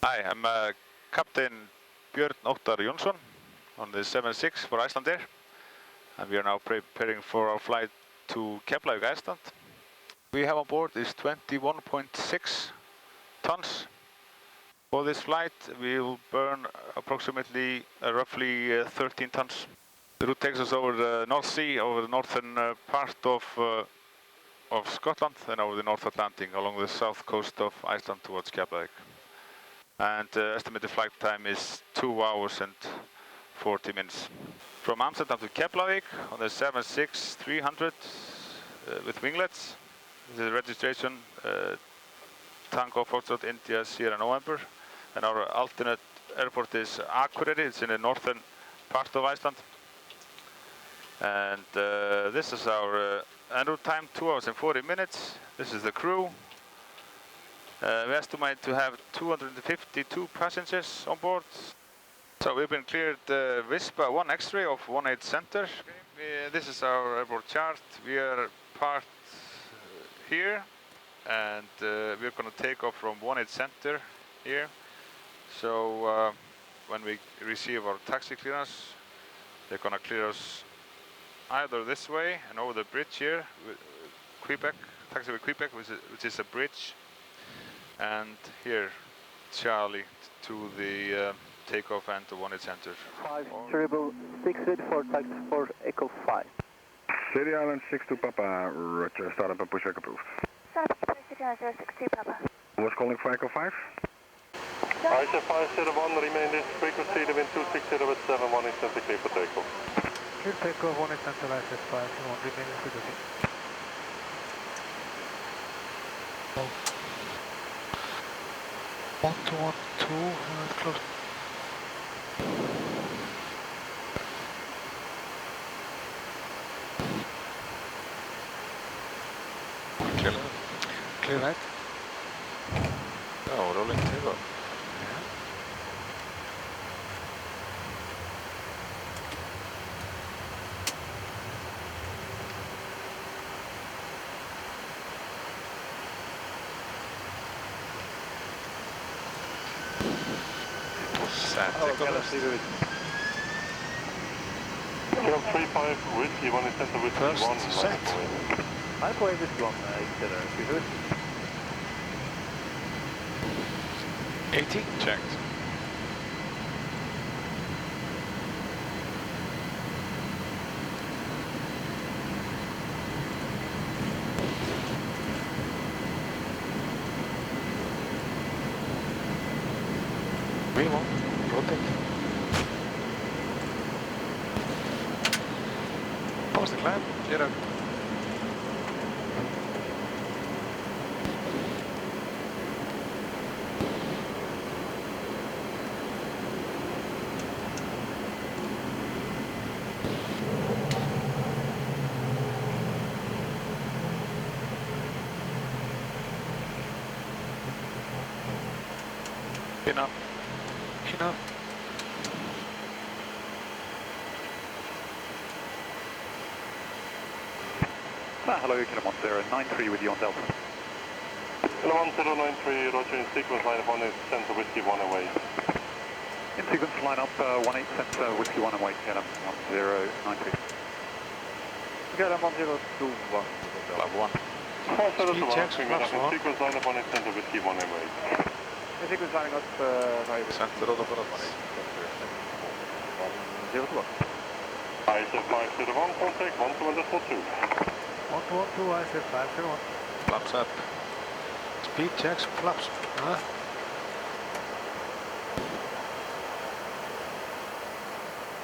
Hi, I'm Captain Björn Óttar Jónsson on the 76 for ICELANDAIR, and we are now preparing for our flight to Keflavik Iceland. We have on board is 21.6 tons. For this flight, we will burn approximately roughly 13 tons. The route takes us over the North Sea, over the northern part of Scotland, and over the North Atlantic along the south coast of Iceland towards Keflavik. And estimated flight time is 2 hours and 40 minutes. From Amsterdam to Keflavik on the 767-300 with winglets. This is registration Tango Foxtrot India Sierra November. And our alternate airport is Akureyri. It's in the northern part of Iceland. And this is our en route time, 2 hours and 40 minutes. This is the crew. We estimate to have 252 passengers on board. So we've been cleared Vispa 1 X-ray of 18 Center. This is our airport chart. We are parked here, and we're going to take off from 18 Center here. So when we receive our taxi clearance, they're going to clear us either this way and over the bridge here, Quebec, taxiway Quebec, which is a bridge. And here, Charlie, to the takeoff and to 18 Center. 5-6 ready for taxi for Echo 5. City Island 62 Papa, roger, startup and push approved. Startup and push City Island 62 Papa. Was calling for Echo 5? ICE 501, remain this frequency, the wind 260 with 71 is clear for takeoff. Clear takeoff, 18 Center, ICE 501, remain in frequency. Oh. 1212, close. Clear left. Clear right. Oh, rolling takeoff. Kilo 35 Whiskey 1 Center Whiskey 1. First set. I'm going with 1 accelerator. 18 checked. V1, rotate. Pause the climb, get out. Enough. Enough. Hello, Kilo 1093 with you on Delta. Kilo 1093, roger, in sequence line up 18 Center Whiskey 1 away. In sequence line up 18 Center Whiskey 1 away, Kilo 1093. Kilo 1021, Delta 1. 402, in sequence line up 18 Center Whiskey 1 away. In sequence lining up Center of the money. 102. ICE 501, contact 121.2. 112, ICE 501. Flaps up. Speed checks, flaps.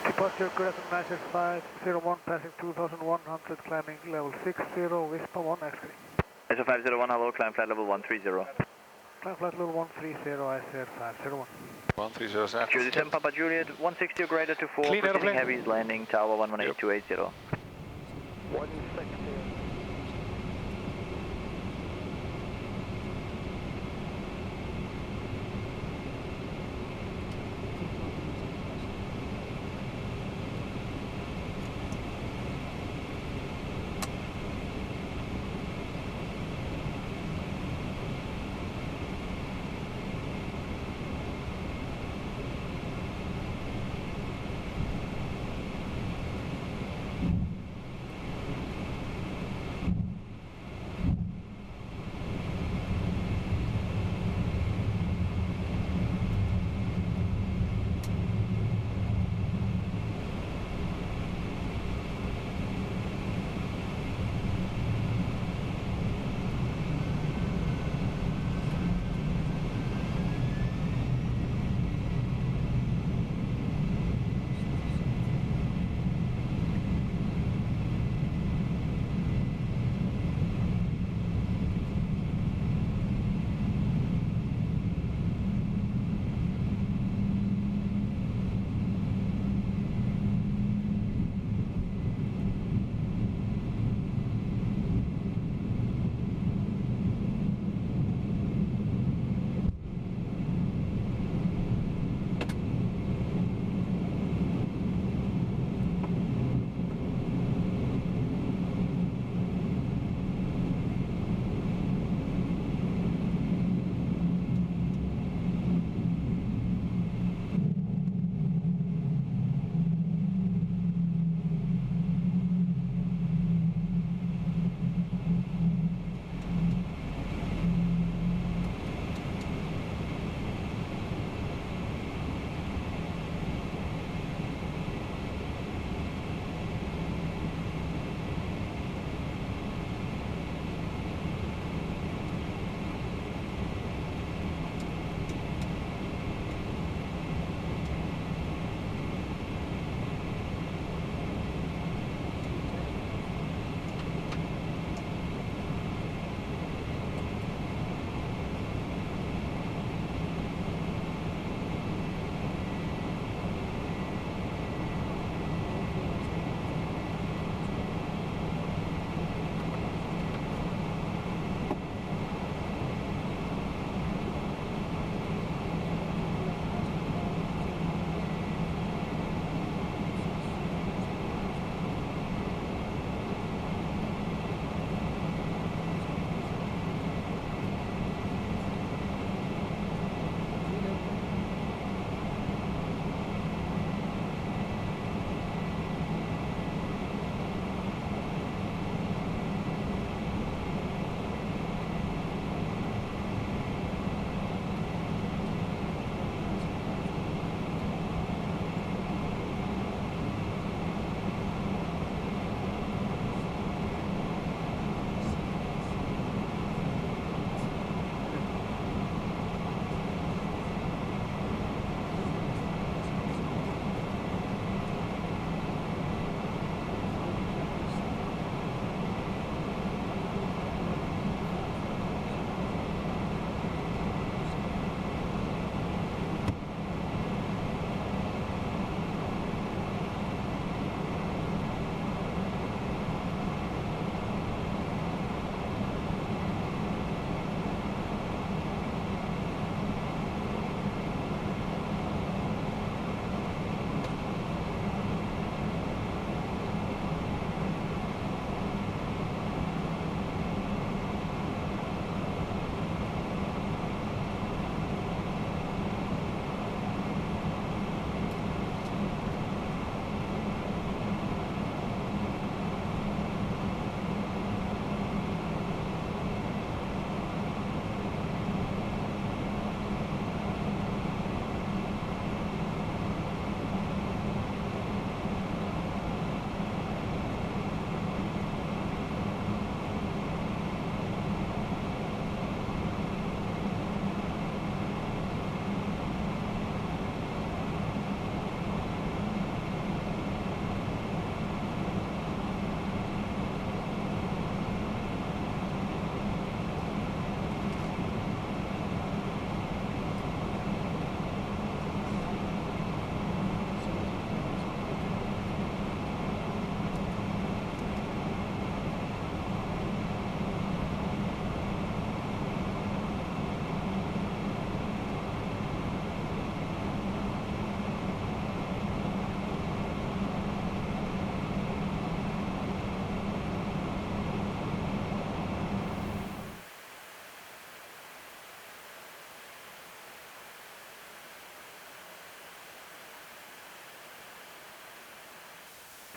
Departure correct on ICE 501, passing 2100, climbing level 60, Vispa 1 X-ray. ICE 501, hello, climb flight level 130. Climb flight level 130, ICE 501. 130 set. Juliet 10 Papa Juliet, 160 or greater to 4, Clean proceeding airplane. heavies, landing tower 118280. 160.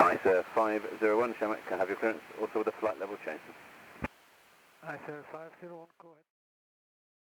ICE 501, Shamak, can I have your clearance also with the flight level change? ICE 501, go ahead.